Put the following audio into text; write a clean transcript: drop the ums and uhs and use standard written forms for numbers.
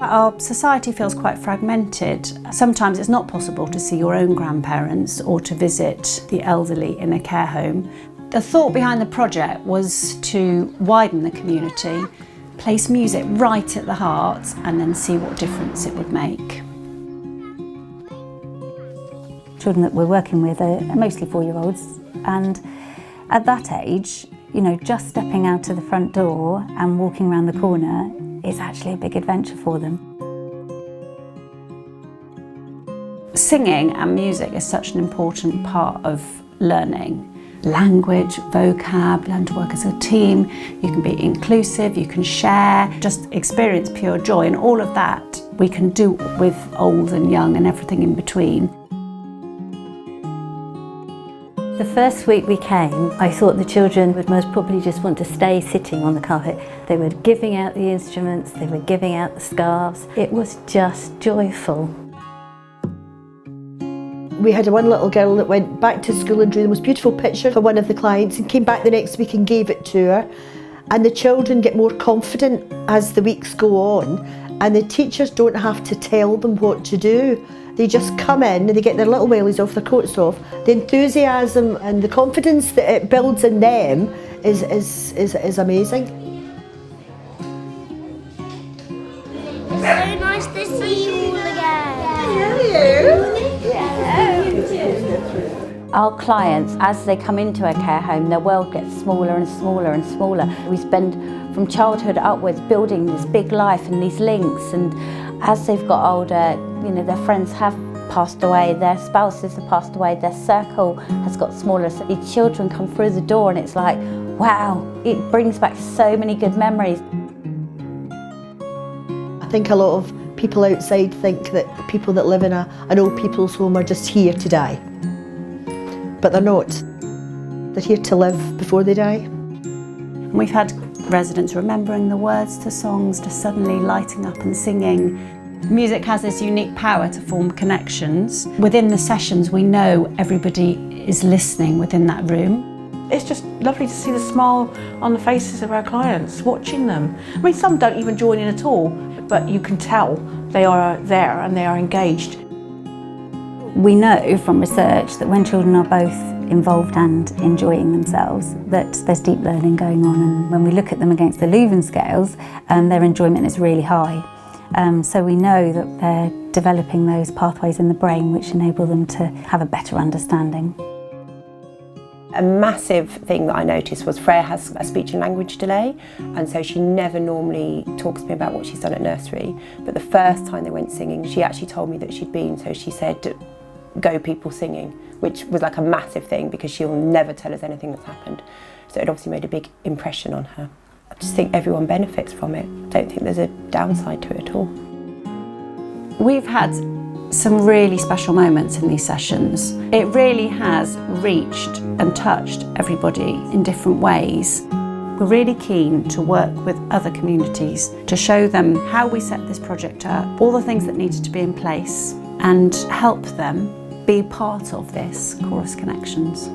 Our society feels quite fragmented. Sometimes it's not possible to see your own grandparents or to visit the elderly in a care home. The thought behind the project was to widen the community, place music right at the heart, and then see what difference it would make. Children that we're working with are mostly 4-year-olds, and at that age, you know, just stepping out to the front door and walking around the corner is actually a big adventure for them. Singing and music is such an important part of learning. Language, vocab, learn to work as a team, you can be inclusive, you can share, just experience pure joy, and all of that we can do with old and young and everything in between. The first week we came, I thought the children would most probably just want to stay sitting on the carpet. They were giving out the instruments, they were giving out the scarves. It was just joyful. We had one little girl that went back to school and drew the most beautiful picture for one of the clients and came back the next week and gave it to her. And the children get more confident as the weeks go on, and the teachers don't have to tell them what to do. They just come in and they get their little wellies off, their coats off. The enthusiasm and the confidence that it builds in them is amazing. It's so nice to see you all again. Our clients, as they come into a care home, their world gets smaller and smaller and smaller. We spend from childhood upwards building this big life and these links, and as they've got older, you know, their friends have passed away, their spouses have passed away, their circle has got smaller, so the children come through the door and it's like, wow, it brings back so many good memories. I think a lot of people outside think that people that live in an old people's home are just here to die. But they're not. They're here to live before they die. And we've had residents remembering the words to songs, just suddenly lighting up and singing. Music has this unique power to form connections. Within the sessions, we know everybody is listening within that room. It's just lovely to see the smile on the faces of our clients, watching them. I mean, some don't even join in at all, but you can tell they are there and they are engaged. We know from research that when children are both involved and enjoying themselves, that there's deep learning going on, and when we look at them against the Leuven scales, their enjoyment is really high. So we know that they're developing those pathways in the brain which enable them to have a better understanding. A massive thing that I noticed was Freya has a speech and language delay, and so she never normally talks to me about what she's done at nursery, but the first time they went singing, she actually told me that she'd been, so she said, "Go people singing," which was like a massive thing because she'll never tell us anything that's happened. So it obviously made a big impression on her. I just think everyone benefits from it. I don't think there's a downside to it at all. We've had some really special moments in these sessions. It really has reached and touched everybody in different ways. We're really keen to work with other communities to show them how we set this project up, all the things that needed to be in place, and help them be part of this Chorus Connections.